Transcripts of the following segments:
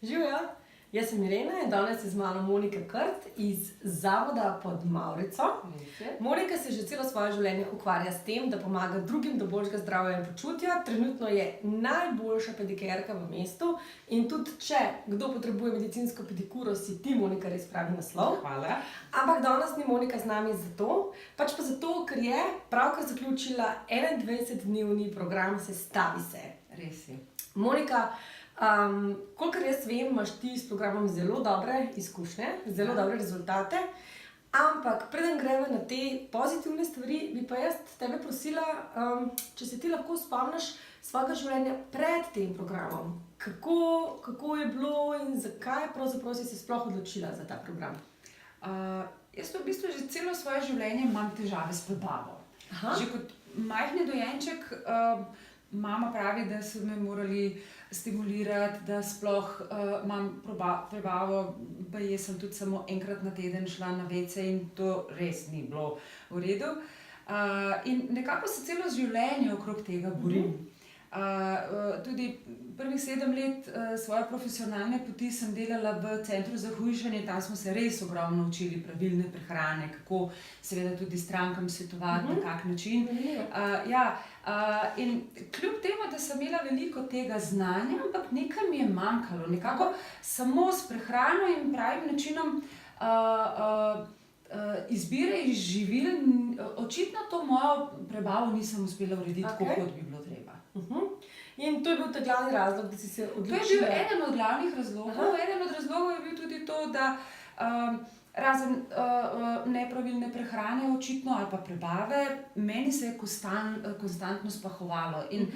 Živijo, jaz sem Irena in danes je z mano Monika Krt iz Zavoda pod Mavrico. Monika se že celo svoje življenje ukvarja s tem, da pomaga drugim do boljšega zdravja in počutja. Trenutno je najboljša pedikerka v mestu in tudi če kdo potrebuje medicinsko pedikuro, si ti, Monika, res pravi naslov. Hvala. Ampak danes ni Monika z nami zato, pač pa zato, ker je pravkar zaključila 21-dnevni program Sestavi se. Res je. Monika, kolikor jaz vem, imaš ti s programom zelo dobre izkušnje, zelo dobre rezultate, ampak preden gremo na te pozitivne stvari, bi pa jaz tebe prosila, če se ti lahko spomniš svojega življenja pred tem programom. Kako je bilo in zakaj pravzaprav si se sploh odločila za ta program? Jaz v bistvu že celo svoje življenje imam težave s prebavo. Že kot majhni dojenček mama pravi, da so me morali stimulirati, da sploh imam prebavo, pa jaz sem tudi samo enkrat na teden šla na WC in to res ni bilo v redu. In nekako se celo življenje okrog tega borim. Tudi prvih 7 let svoje profesionalne poti sem delala v centru za hujšanje, tam smo se res ogromno učili pravilne prehrane, kako seveda tudi strankam svetovati, na kak način. In kljub temu, da sem imela veliko tega znanja, ampak nekaj mi je manjkalo, nekako samo s prehrano in pravim načinom izbire iz živil, očitno to mojo prebavo nisem uspela urediti tako, kot bi bilo treba. In to je bil ta glavni razlog, da si se odločila? To je bil eden od glavnih razlogov. Eden od razlogov je bil tudi to, da razen nepravilne prehrane očitno ali pa prebave, meni se je konstantno spahovalo. In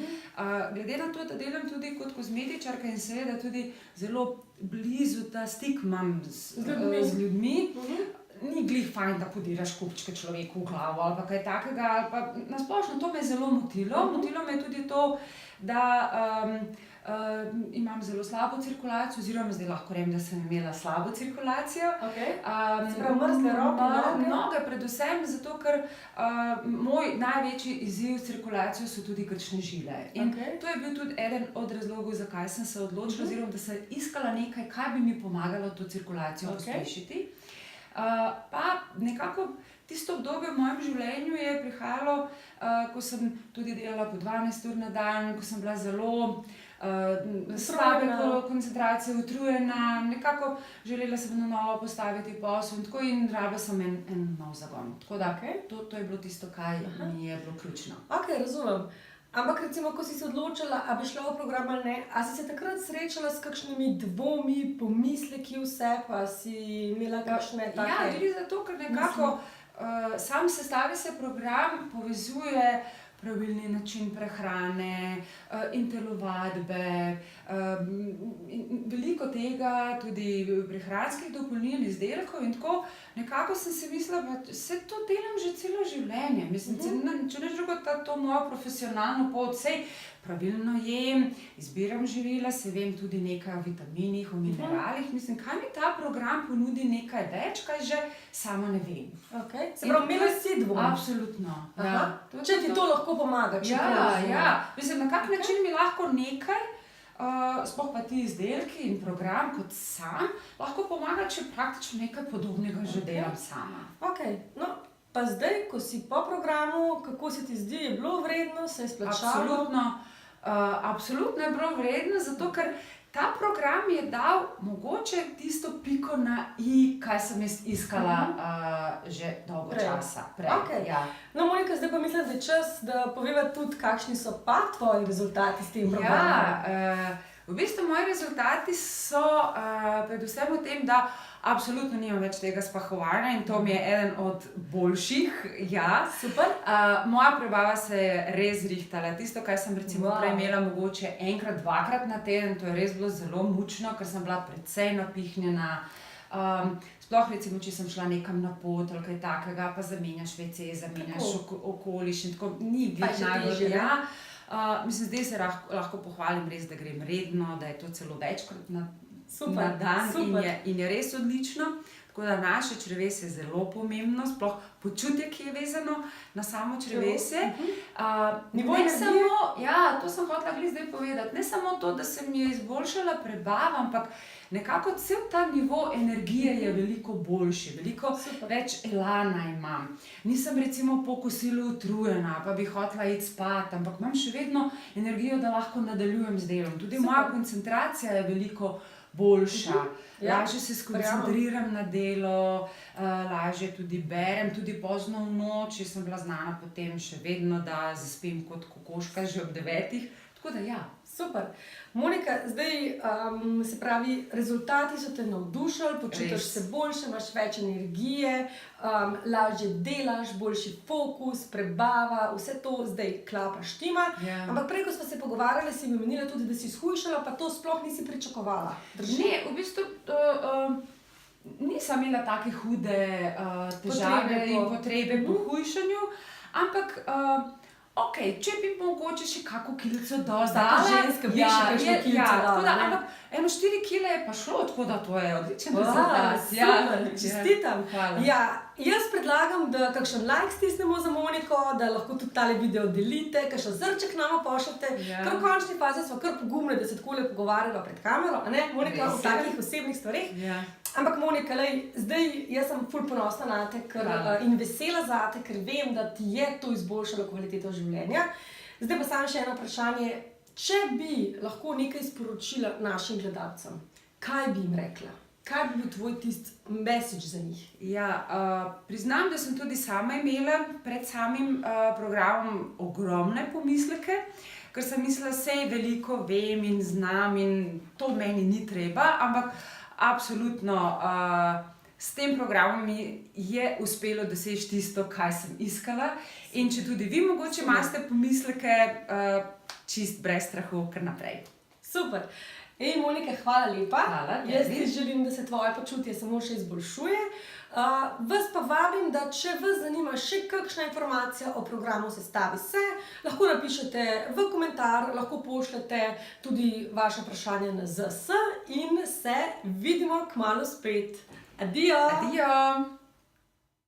glede na to, da delam tudi kot kozmetičarka in seveda tudi zelo blizu ta stik imam z ljudmi, ni glih fajn, da podiraš kupčke človeku v glavo ali pa kaj takega, ali pa nasplošno to me je zelo motilo. Motilo me je tudi to, da imam zelo slabo cirkulacijo, oziroma zdaj lahko rečem, da sem imela slabo cirkulacijo. Se pravi, mrzle roke, noge? Noge predvsem, zato ker moj največji izziv s cirkulacijo so tudi krčne žile. In to je bil tudi eden od razlogov, zakaj sem se odločila, oziroma da sem iskala nekaj, kaj bi mi pomagalo to cirkulacijo pospešiti. Pa nekako tisto obdobje v mojem življenju je prihajalo, ko sem tudi delala po 12 ur na dan, ko sem bila zelo slabe koncentracije, utrujena, nekako želela sem na novo postaviti posel in tako, in rabila sem en nov zagon. Tako da to je bilo tisto, kaj mi je bilo ključno. Razumem. Ampak recimo, ko si se odločila, a bi šla v program ali ne, a si se takrat srečala s kakšnimi dvomi, pomisleki vse, pa si imela kakšne take? Ja, tudi zato, ker nekako sam Sestavi se program povezuje pravilni način prehrane in telovadbe, veliko tega, tudi prehranskih dopolnil, izdelkov in tako. Nekako sem si mislila, da vse to delam že celo življenje. Mislim, če ne drugo, to mojo profesionalno pot, sej pravilno jem, izbiram živila, se vem tudi nekaj o vitaminih, o mineralih. Mislim, kaj mi ta program ponudi nekaj več, kaj že sama ne vem. Se pravi, imela si dvom? Absolutno. Če ti to lahko pomaga? Ja. Mislim, na kak način mi lahko nekaj, sploh pa ti izdelki in program kot sam, lahko pomaga, če praktično nekaj podobnega že delam sama. No, pa zdaj, ko si po programu, kako se ti zdi, je bilo vredno, se je splačalo? Absolutno je bilo vredno, zato ker ta program je dal mogoče tisto piko na i, kaj sem jaz iskala že dolgo časa prej. No, Monika, zdaj pa mislim, da je čas, da poveva tudi, kakšni so pa tvoji rezultati s tem programom. V bistvu moji rezultati so predvsem v tem, da absolutno nimam več tega spahovanja in to mi je eden od boljših. Super. Moja prebava se je res zrihtala. Tisto, kar sem recimo prej imela mogoče enkrat, dvakrat na teden, to je res bilo zelo mučno, ker sem bila precej napihnjena. Sploh recimo, če sem šla nekam na pot ali kaj takega, pa zamenjaš WC, zamenjaš okoliš in tako, ni glih najbolj. Mislim, zdaj se lahko pohvalim res, da grem redno, da je to celo večkrat na dan in je res odlično. Tako da naše črevesje je zelo pomembno, sploh počutje, ki je vezano na samo črevesje. Nivo Ne energije? samo, ja, to sem hotela glih zdaj povedati, ne samo to, da se mi je izboljšala prebava, ampak nekako cel ta nivo energije je veliko boljši, veliko več elana imam. Nisem recimo po kosilu utrujena, pa bi hotela iti spat, ampak imam še vedno energijo, da lahko nadaljujem z delom. Tudi moja koncentracija je veliko boljša. Lažje se skoncentriram na delo, lažje tudi berem, tudi pozno v noč. Jaz sem bila znana potem še vedno, da zaspim kot kokoška že ob 9. Tako da ja. Super. Monika, zdaj se pravi, rezultati so te navdušili, počutiš se boljše, imaš več energije, lažje delaš, boljši fokus, prebava, vse to zdaj klapa štima. Ampak prej, ko smo se pogovarjali, si mi omenila tudi, da si shujšala, pa to sploh nisi pričakovala. Ne, v bistvu nisem imela take hude težave in potrebe po hujšanju, ampak če bi mogoče še kako kilico dodala. Vsaka ženska bi še kakšno kilico dala. Ampak 4 kile je pa šlo, tako da to je odličen rezultat. Super, čestitam. Jaz predlagam, da kakšen like stisnemo za Moniko, da lahko tudi tale video delite, kakšen zrček nama pošljete. Ker v končni fazi smo kar pogumne, da se takole pogovarjava pred kamero, a ne, Monika, o takih osebnih stvareh. Ampak Monika, zdaj jaz sem ful ponosna na te in vesela zate, ker vem, da ti je to izboljšalo kvaliteto življenja. Zdaj pa samo še eno vprašanje. Če bi lahko nekaj sporočila našim gledalcem, kaj bi jim rekla? Kaj bi bil tvoj tisti message za njih? Priznam, da sem tudi sama imela pred samim programom ogromne pomisleke, ker sem mislila, sej veliko vem in znam in to meni ni treba, ampak absolutno s tem programom mi je uspelo doseči tisto, kaj sem iskala. In če tudi vi mogoče imate pomisleke, čist brez strahu, kar naprej. Super. Monika, hvala lepa. Hvala. Jaz ti želim, da se tvoje počutje samo še izboljšuje. Vas pa vabim, da če vas zanima še kakšna informacija o programu Sestavi se, lahko napišete v komentar, lahko pošljete tudi vaše vprašanje na ZS in se vidimo kmalu spet. Adijo! Adijo!